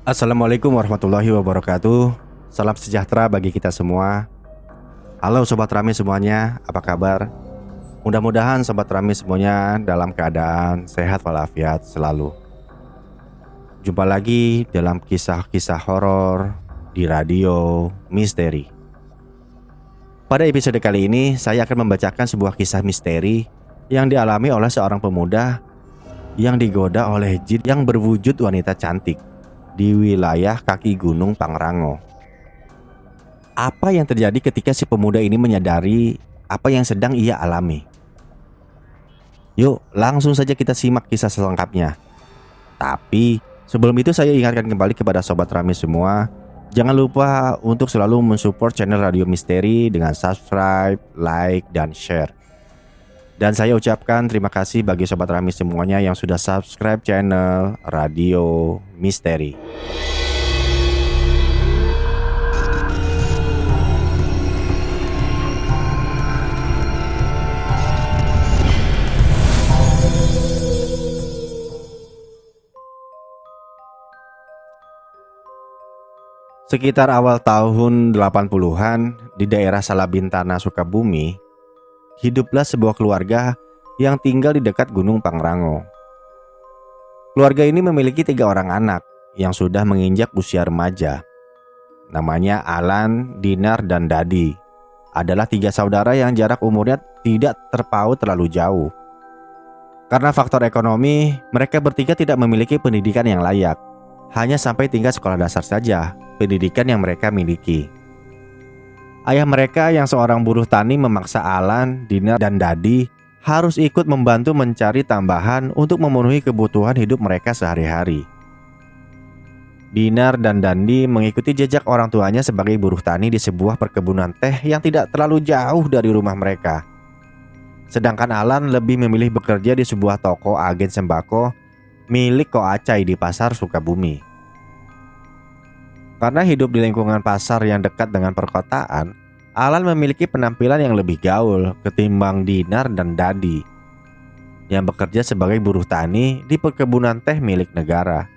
Assalamualaikum warahmatullahi wabarakatuh. Salam sejahtera bagi kita semua. Halo Sobat Rami semuanya, apa kabar? Mudah-mudahan Sobat Rami semuanya dalam keadaan sehat walafiat selalu. Jumpa lagi dalam kisah-kisah horor di Radio Misteri. Pada episode kali ini saya akan membacakan sebuah kisah misteri yang dialami oleh seorang pemuda yang digoda oleh jin yang berwujud wanita cantik di wilayah kaki Gunung Pangrango. Apa yang terjadi ketika si pemuda ini menyadari apa yang sedang ia alami? Yuk, langsung saja kita simak kisah selengkapnya. Tapi sebelum itu saya ingatkan kembali kepada Sobat Rami semua, jangan lupa untuk selalu mensupport channel Radio Misteri dengan subscribe, like, dan share. Dan saya ucapkan terima kasih bagi Sobat Rami semuanya yang sudah subscribe channel Radio Misteri. Sekitar awal tahun 80-an di daerah Salabintana, Sukabumi, hiduplah sebuah keluarga yang tinggal di dekat Gunung Pangrango. Keluarga ini memiliki 3 orang anak yang sudah menginjak usia remaja. Namanya Alan, Dinar, dan Dadi. Adalah 3 saudara yang jarak umurnya tidak terpaut terlalu jauh. Karena faktor ekonomi, mereka bertiga tidak memiliki pendidikan yang layak. Hanya sampai tingkat sekolah dasar saja pendidikan yang mereka miliki. Ayah mereka yang seorang buruh tani memaksa Alan, Dinar, dan Dadi harus ikut membantu mencari tambahan untuk memenuhi kebutuhan hidup mereka sehari-hari. Dinar dan Dandi mengikuti jejak orang tuanya sebagai buruh tani di sebuah perkebunan teh yang tidak terlalu jauh dari rumah mereka. Sedangkan Alan lebih memilih bekerja di sebuah toko agen sembako milik Ko Acai di pasar Sukabumi. Karena hidup di lingkungan pasar yang dekat dengan perkotaan, Alan memiliki penampilan yang lebih gaul ketimbang Dinar dan Dadi yang bekerja sebagai buruh tani di perkebunan teh milik negara.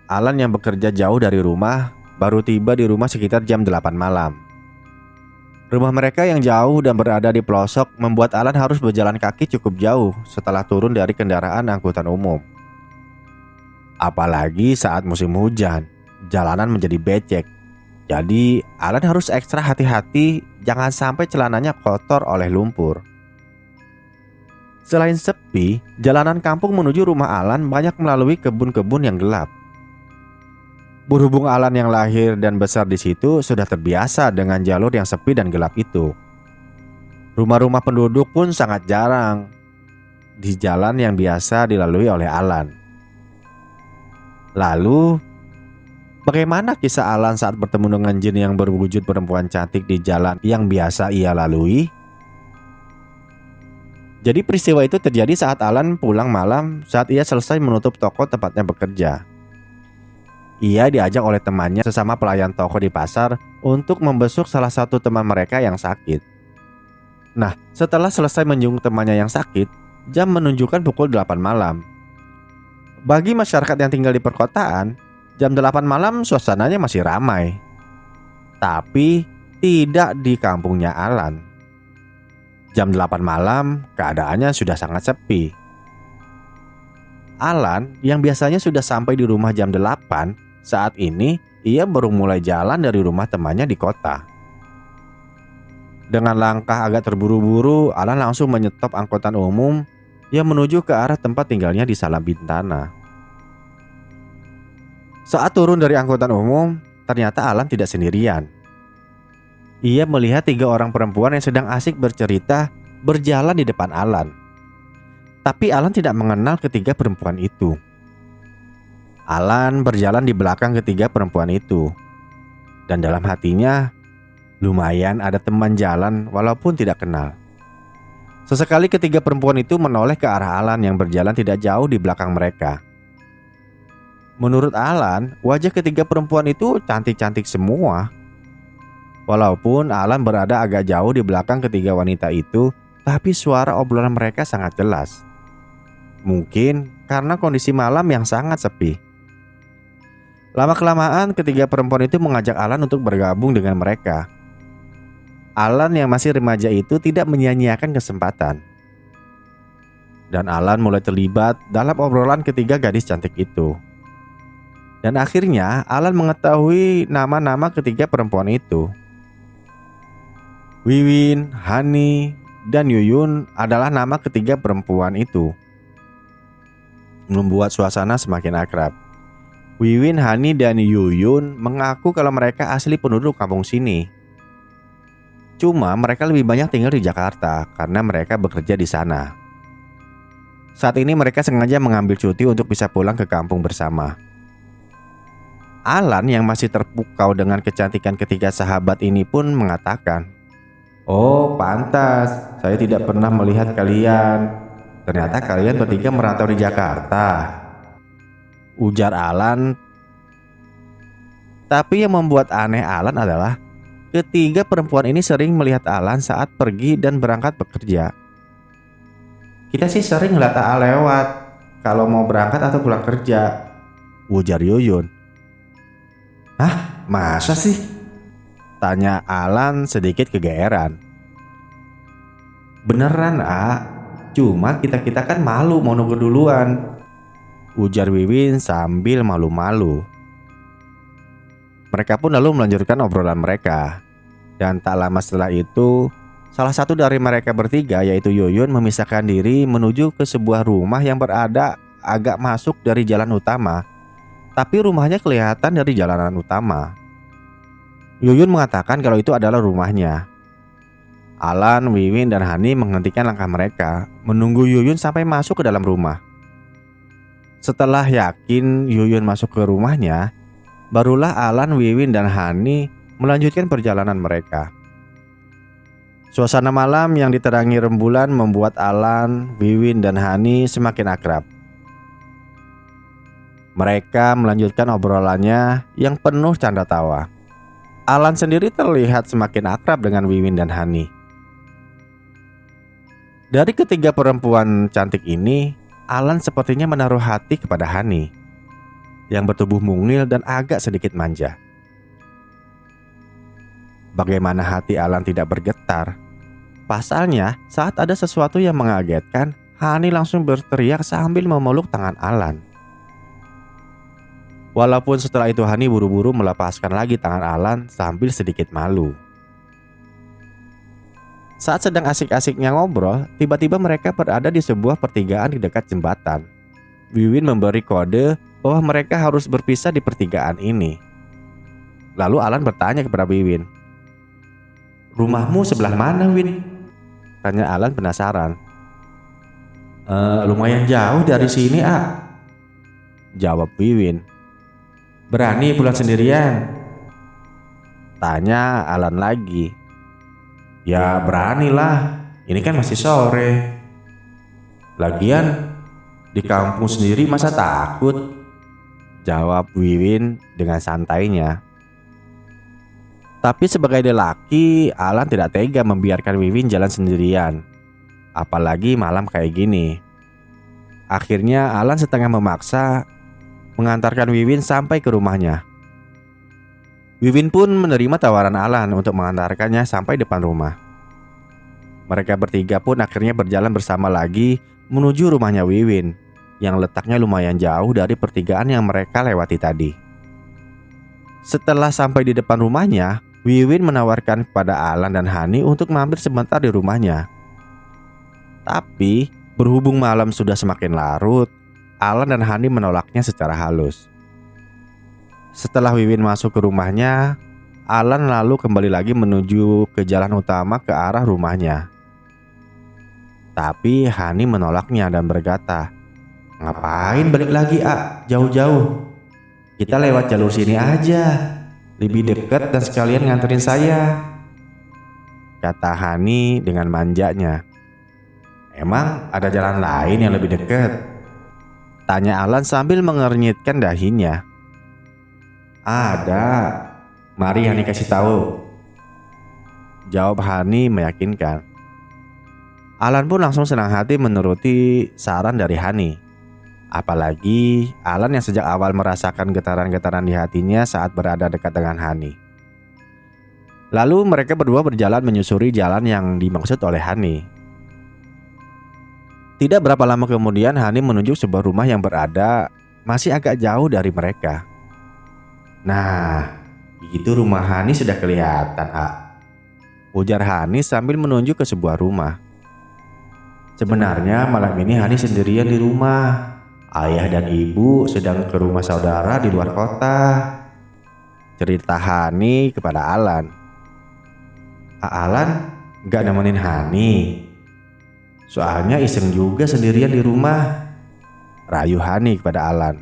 Alan yang bekerja jauh dari rumah baru tiba di rumah sekitar jam 8 malam. Rumah mereka yang jauh dan berada di pelosok membuat Alan harus berjalan kaki cukup jauh setelah turun dari kendaraan angkutan umum. Apalagi saat musim hujan, jalanan menjadi becek. Jadi Alan harus ekstra hati-hati jangan sampai celananya kotor oleh lumpur. Selain sepi, jalanan kampung menuju rumah Alan banyak melalui kebun-kebun yang gelap. Berhubung Alan yang lahir dan besar di situ sudah terbiasa dengan jalur yang sepi dan gelap itu. Rumah-rumah penduduk pun sangat jarang di jalan yang biasa dilalui oleh Alan. Lalu, bagaimana kisah Alan saat bertemu dengan jin yang berwujud perempuan cantik di jalan yang biasa ia lalui? Jadi peristiwa itu terjadi saat Alan pulang malam saat ia selesai menutup toko tempatnya bekerja. Ia diajak oleh temannya sesama pelayan toko di pasar untuk membesuk salah satu teman mereka yang sakit. Nah, setelah selesai menjenguk temannya yang sakit, jam menunjukkan pukul 8 malam. Bagi masyarakat yang tinggal di perkotaan, jam 8 malam suasananya masih ramai. Tapi tidak di kampungnya Alan. Jam 8 malam keadaannya sudah sangat sepi. Alan yang biasanya sudah sampai di rumah jam 8, saat ini ia baru mulai jalan dari rumah temannya di kota. Dengan langkah agak terburu-buru, Alan langsung menyetop angkutan umum yang menuju ke arah tempat tinggalnya di Salabintana. Saat turun dari angkutan umum, ternyata Alan tidak sendirian. Ia melihat 3 orang perempuan yang sedang asik bercerita berjalan di depan Alan. Tapi Alan tidak mengenal ketiga perempuan itu. Alan berjalan di belakang ketiga perempuan itu. Dan dalam hatinya, lumayan ada teman jalan walaupun tidak kenal. Sesekali ketiga perempuan itu menoleh ke arah Alan yang berjalan tidak jauh di belakang mereka. Menurut Alan, wajah ketiga perempuan itu cantik-cantik semua. Walaupun Alan berada agak jauh di belakang ketiga wanita itu, tapi suara obrolan mereka sangat jelas. Mungkin karena kondisi malam yang sangat sepi. Lama-kelamaan ketiga perempuan itu mengajak Alan untuk bergabung dengan mereka. Alan yang masih remaja itu tidak menyia-nyiakan kesempatan. Dan Alan mulai terlibat dalam obrolan ketiga gadis cantik itu. Dan akhirnya Alan mengetahui nama-nama ketiga perempuan itu. Wiwin, Hani, dan Yuyun adalah nama ketiga perempuan itu. Membuat suasana semakin akrab. Wiwin, Hani, dan Yuyun mengaku kalau mereka asli penduduk kampung sini. Cuma mereka lebih banyak tinggal di Jakarta karena mereka bekerja di sana. Saat ini mereka sengaja mengambil cuti untuk bisa pulang ke kampung bersama. Alan yang masih terpukau dengan kecantikan ketiga sahabat ini pun mengatakan, "Oh, pantas. Saya tidak pernah melihat kalian. Ternyata kalian bertiga merantau di Jakarta," ujar Alan. Tapi yang membuat aneh Alan adalah ketiga perempuan ini sering melihat Alan saat pergi dan berangkat bekerja. "Kita sih sering ngeliat Aa lewat kalau mau berangkat atau pulang kerja," ujar Yuyun. "Hah, masa sih?" tanya Alan sedikit kegeeran. "Beneran, cuma kita-kita kan malu mau nunggu duluan," ujar Wiwin sambil malu-malu. Mereka pun lalu melanjutkan obrolan mereka. Dan tak lama setelah itu, salah satu dari mereka bertiga yaitu Yuyun memisahkan diri menuju ke sebuah rumah yang berada agak masuk dari jalan utama. Tapi rumahnya kelihatan dari jalanan utama. Yuyun mengatakan kalau itu adalah rumahnya. Alan, Wiwin, dan Hani menghentikan langkah mereka, menunggu Yuyun sampai masuk ke dalam rumah. Setelah yakin Yuyun masuk ke rumahnya, barulah Alan, Wiwin, dan Hani melanjutkan perjalanan mereka. Suasana malam yang diterangi rembulan membuat Alan, Wiwin, dan Hani semakin akrab. Mereka melanjutkan obrolannya yang penuh canda tawa. Alan sendiri terlihat semakin akrab dengan Wiwin dan Hani. Dari ketiga perempuan cantik ini, Alan sepertinya menaruh hati kepada Hani, yang bertubuh mungil dan agak sedikit manja. Bagaimana hati Alan tidak bergetar? Pasalnya, saat ada sesuatu yang mengagetkan, Hani langsung berteriak sambil memeluk tangan Alan. Walaupun setelah itu Hani buru-buru melepaskan lagi tangan Alan sambil sedikit malu. Saat sedang asik-asiknya ngobrol, tiba-tiba mereka berada di sebuah pertigaan di dekat jembatan. Wiwin memberi kode bahwa mereka harus berpisah di pertigaan ini. Lalu Alan bertanya kepada Wiwin, "Rumahmu sebelah mana, Win?" tanya Alan penasaran. Lumayan jauh dari sini, jawab Wiwin. "Berani pulang sendirian?" tanya Alan lagi. "Ya beranilah, ini kan masih sore. Lagian di kampung sendiri masa takut?" jawab Wiwin dengan santainya. Tapi sebagai lelaki, Alan tidak tega membiarkan Wiwin jalan sendirian, apalagi malam kayak gini. Akhirnya Alan setengah memaksa mengantarkan Wiwin sampai ke rumahnya. Wiwin pun menerima tawaran Alan untuk mengantarkannya sampai depan rumah. Mereka bertiga pun akhirnya berjalan bersama lagi menuju rumahnya Wiwin, yang letaknya lumayan jauh dari pertigaan yang mereka lewati tadi. Setelah sampai di depan rumahnya, Wiwin menawarkan kepada Alan dan Hani untuk mampir sebentar di rumahnya. Tapi berhubung malam sudah semakin larut, Alan dan Hani menolaknya secara halus. Setelah Wiwin masuk ke rumahnya, Alan lalu kembali lagi menuju ke jalan utama ke arah rumahnya. Tapi Hani menolaknya dan berkata, "Ngapain balik lagi, jauh-jauh? Kita lewat jalur sini aja, lebih dekat dan sekalian nganterin saya," kata Hani dengan manjanya. "Emang ada jalan lain yang lebih dekat?" tanya Alan sambil mengernyitkan dahinya. "Ada, mari Hani kasih tahu," jawab Hani meyakinkan. Alan pun langsung senang hati menuruti saran dari Hani. Apalagi Alan yang sejak awal merasakan getaran-getaran di hatinya saat berada dekat dengan Hani. Lalu mereka berdua berjalan menyusuri jalan yang dimaksud oleh Hani. Tidak berapa lama kemudian Hani menuju sebuah rumah yang berada masih agak jauh dari mereka. Nah, itu rumah Hani sudah kelihatan, ujar Hani sambil menunjuk ke sebuah rumah. Sebenarnya malam ini Hani sendirian di rumah. Ayah dan ibu sedang ke rumah saudara di luar kota, cerita Hani kepada Alan. Alan gak nemenin Hani, soalnya iseng juga sendirian di rumah, rayu Hani kepada Alan.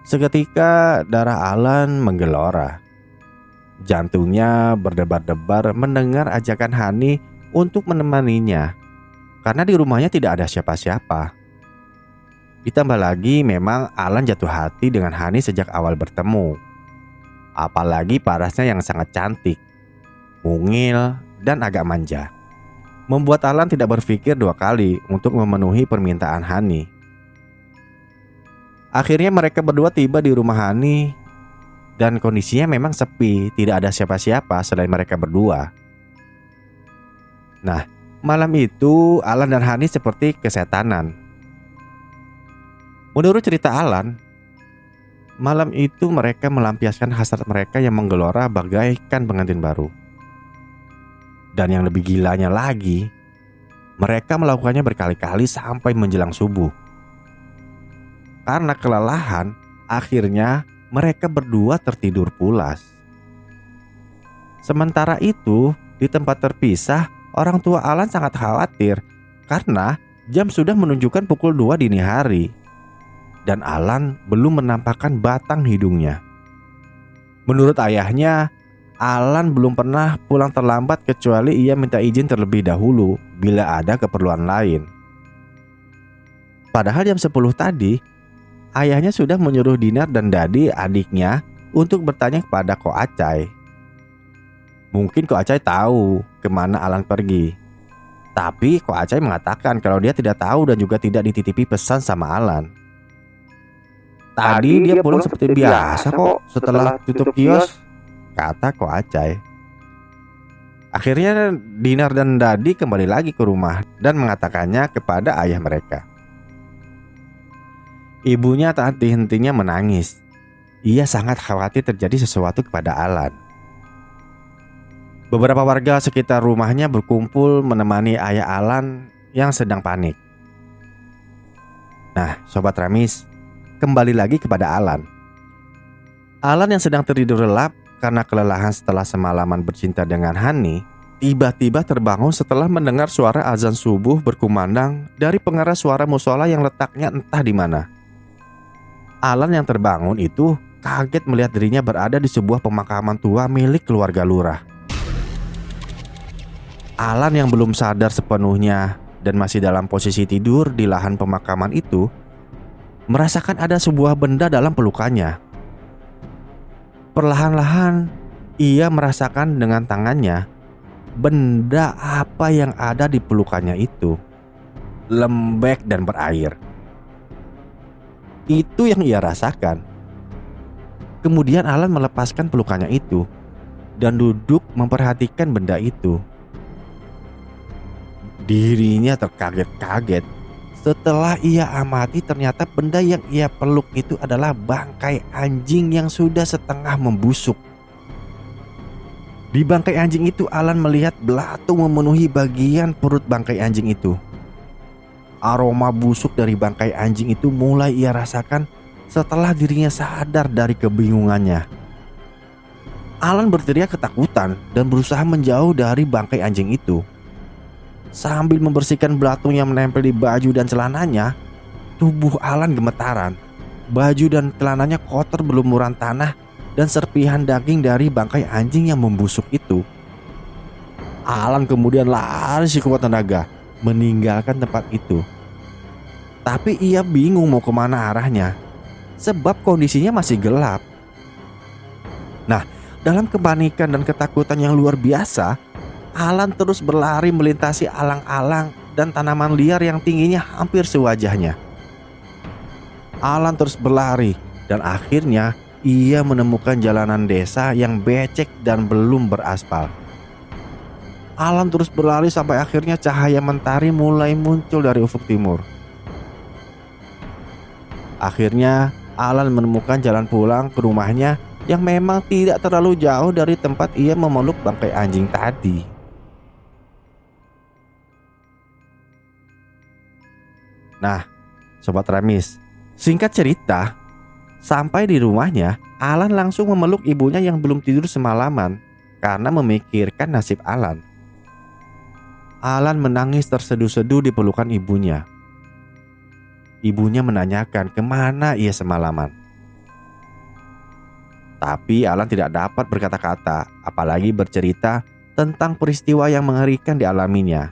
Seketika darah Alan menggelora. Jantungnya berdebar-debar mendengar ajakan Hani untuk menemaninya, karena di rumahnya tidak ada siapa-siapa. Ditambah lagi memang Alan jatuh hati dengan Hani sejak awal bertemu. Apalagi parasnya yang sangat cantik, mungil, dan agak manja, membuat Alan tidak berpikir dua kali untuk memenuhi permintaan Hani. Akhirnya mereka berdua tiba di rumah Hani, dan kondisinya memang sepi, tidak ada siapa-siapa selain mereka berdua. Nah, malam itu Alan dan Hani seperti kesetanan. Menurut cerita Alan, malam itu mereka melampiaskan hasrat mereka yang menggelora bagaikan pengantin baru. Dan yang lebih gilanya lagi, mereka melakukannya berkali-kali sampai menjelang subuh. Karena kelelahan, akhirnya mereka berdua tertidur pulas. Sementara itu, di tempat terpisah, orang tua Alan sangat khawatir karena jam sudah menunjukkan pukul 2 dini hari. Dan Alan belum menampakkan batang hidungnya. Menurut ayahnya, Alan belum pernah pulang terlambat kecuali ia minta izin terlebih dahulu bila ada keperluan lain. Padahal jam 10 tadi, ayahnya sudah menyuruh Dinar dan Dadi adiknya untuk bertanya kepada Ko Acai. Mungkin Ko Acai tahu kemana Alan pergi. Tapi Ko Acai mengatakan kalau dia tidak tahu dan juga tidak dititipi pesan sama Alan. Tadi dia pulang seperti biasa kok setelah tutup kios, kata Ko Acai. Akhirnya Dinar dan Dadi kembali lagi ke rumah dan mengatakannya kepada ayah mereka. Ibunya tak henti-hentinya menangis. Ia sangat khawatir terjadi sesuatu kepada Alan. Beberapa warga sekitar rumahnya berkumpul menemani ayah Alan yang sedang panik. Nah, Sobat Ramis, kembali lagi kepada Alan. Alan yang sedang tertidur lelap karena kelelahan setelah semalaman bercinta dengan Hani, tiba-tiba terbangun setelah mendengar suara azan subuh berkumandang dari pengeras suara musola yang letaknya entah di mana. Alan yang terbangun itu kaget melihat dirinya berada di sebuah pemakaman tua milik keluarga lurah. Alan yang belum sadar sepenuhnya dan masih dalam posisi tidur di lahan pemakaman itu merasakan ada sebuah benda dalam pelukannya. Perlahan-lahan ia merasakan dengan tangannya benda apa yang ada di pelukannya itu lembek dan berair. Itu yang ia rasakan. Kemudian Alan melepaskan pelukannya itu dan duduk memperhatikan benda itu. Dirinya terkaget-kaget setelah ia amati ternyata benda yang ia peluk itu adalah bangkai anjing yang sudah setengah membusuk. Di bangkai anjing itu Alan melihat belatung memenuhi bagian perut bangkai anjing itu. Aroma busuk dari bangkai anjing itu mulai ia rasakan setelah dirinya sadar dari kebingungannya. Alan berteriak ketakutan dan berusaha menjauh dari bangkai anjing itu. Sambil membersihkan belatung yang menempel di baju dan celananya, tubuh Alan gemetaran. Baju dan celananya kotor berlumuran tanah dan serpihan daging dari bangkai anjing yang membusuk itu. Alan kemudian lari sekuat tenaga meninggalkan tempat itu. Tapi ia bingung mau kemana arahnya, sebab kondisinya masih gelap. Nah, Dalam kepanikan dan ketakutan yang luar biasa, Alan terus berlari melintasi alang-alang dan tanaman liar yang tingginya hampir sewajahnya. Alan terus berlari dan akhirnya ia menemukan jalanan desa yang becek dan belum beraspal. Alan terus berlari sampai akhirnya cahaya mentari mulai muncul dari ufuk timur. Akhirnya Alan menemukan jalan pulang ke rumahnya yang memang tidak terlalu jauh dari tempat ia memeluk bangkai anjing tadi. Nah, Sobat Ramis, singkat cerita, sampai di rumahnya, Alan langsung memeluk ibunya yang belum tidur semalaman karena memikirkan nasib Alan. Alan menangis terseduh-seduh di pelukan ibunya. Ibunya menanyakan kemana ia semalaman. Tapi Alan tidak dapat berkata-kata, apalagi bercerita tentang peristiwa yang mengerikan dialaminya.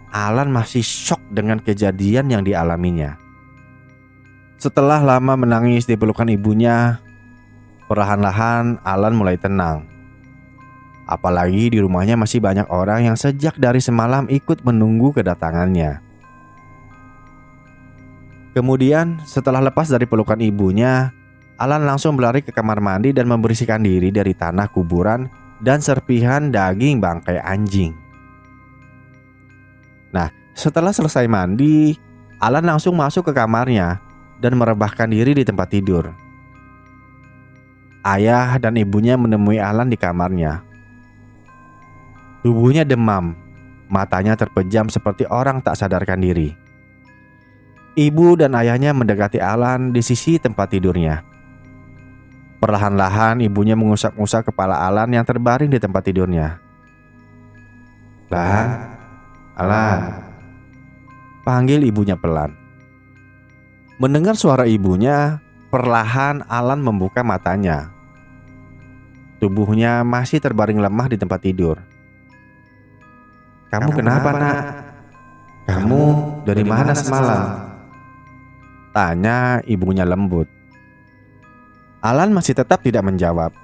Alan masih syok dengan kejadian yang dialaminya. Setelah lama menangis di pelukan ibunya, perlahan-lahan Alan mulai tenang. Apalagi di rumahnya masih banyak orang yang sejak dari semalam ikut menunggu kedatangannya. Kemudian setelah lepas dari pelukan ibunya, Alan langsung berlari ke kamar mandi dan membersihkan diri dari tanah kuburan dan serpihan daging bangkai anjing. Nah, setelah selesai mandi, Alan langsung masuk ke kamarnya dan merebahkan diri di tempat tidur. Ayah dan ibunya menemui Alan di kamarnya. Tubuhnya demam, matanya terpejam seperti orang tak sadarkan diri. Ibu dan ayahnya mendekati Alan di sisi tempat tidurnya. Perlahan-lahan ibunya mengusap-usap kepala Alan yang terbaring di tempat tidurnya. Alan, panggil ibunya pelan. Mendengar suara ibunya, perlahan Alan membuka matanya. Tubuhnya masih terbaring lemah di tempat tidur. Kamu kenapa, Nak? Kamu dari mana semalam? Tanya ibunya lembut. Alan masih tetap tidak menjawab.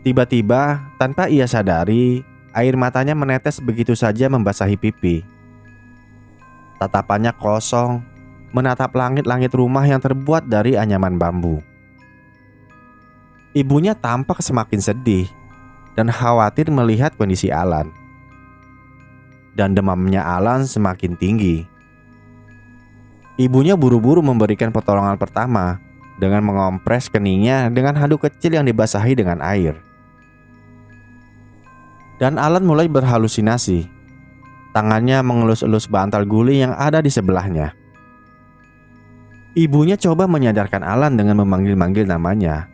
Tiba-tiba, tanpa ia sadari, air matanya menetes begitu saja membasahi pipi. Tatapannya kosong, menatap langit-langit rumah yang terbuat dari anyaman bambu. Ibunya tampak semakin sedih dan khawatir melihat kondisi Alan. Dan demamnya Alan semakin tinggi. Ibunya buru-buru memberikan pertolongan pertama dengan mengompres keningnya dengan handuk kecil yang dibasahi dengan air. Dan Alan mulai berhalusinasi. Tangannya mengelus-elus bantal guling yang ada di sebelahnya. Ibunya coba menyadarkan Alan dengan memanggil-manggil namanya.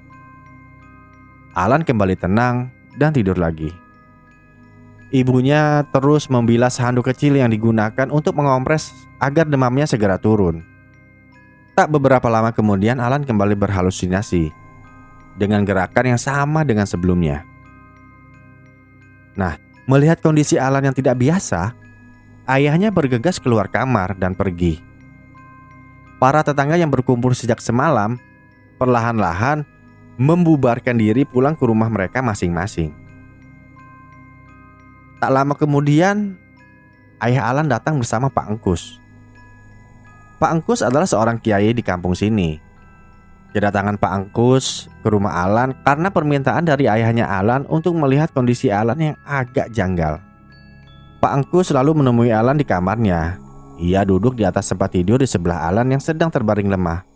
Alan kembali tenang dan tidur lagi. Ibunya terus membilas handuk kecil yang digunakan untuk mengompres agar demamnya segera turun. Tak beberapa lama kemudian Alan kembali berhalusinasi dengan gerakan yang sama dengan sebelumnya. Nah, melihat kondisi Alan yang tidak biasa, ayahnya bergegas keluar kamar dan pergi. Para tetangga yang berkumpul sejak semalam perlahan-lahan membubarkan diri pulang ke rumah mereka masing-masing. Tak lama kemudian, ayah Alan datang bersama Pak Engkus. Pak Engkus adalah seorang kiai di kampung sini. Kedatangan Pak Engkus ke rumah Alan karena permintaan dari ayahnya Alan untuk melihat kondisi Alan yang agak janggal. Pak Engkus selalu menemui Alan di kamarnya. Ia duduk di atas tempat tidur di sebelah Alan yang sedang terbaring lemah.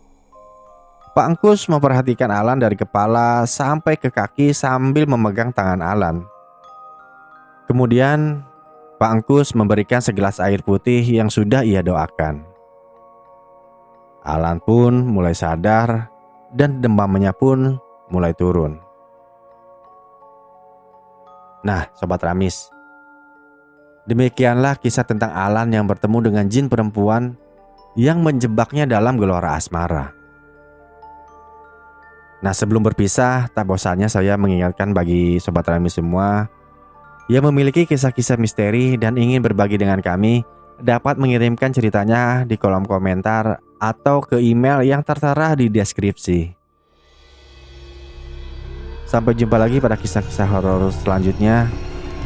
Pak Engkus memperhatikan Alan dari kepala sampai ke kaki sambil memegang tangan Alan. Kemudian Pak Engkus memberikan segelas air putih yang sudah ia doakan. Alan pun mulai sadar dan demamnya pun mulai turun. Nah, Sobat Ramis, demikianlah kisah tentang Alan yang bertemu dengan jin perempuan yang menjebaknya dalam gelora asmara. Nah, sebelum berpisah, tak bosannya saya mengingatkan bagi Sobat Ramis semua yang memiliki kisah-kisah misteri dan ingin berbagi dengan kami, dapat mengirimkan ceritanya di kolom komentar atau ke email yang tertera di deskripsi. Sampai jumpa lagi pada kisah-kisah horor selanjutnya.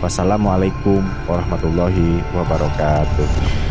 Wassalamualaikum warahmatullahi wabarakatuh.